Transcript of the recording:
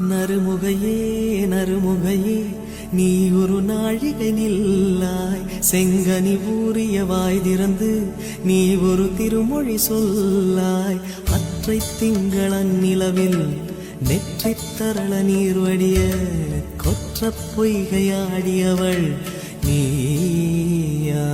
நறுமுகையே நறுமுகையே நீ ஒரு நாழிகை நில்லாய், செங்கனி ஊறிய வாய் திறந்து நீ ஒரு திருமொழி சொல்லாய். அற்றை திங்களன் நிலவில் நெற்றித் தரள நீர் வடிய கொற்ற பொய்கையாடியவள் நீயா?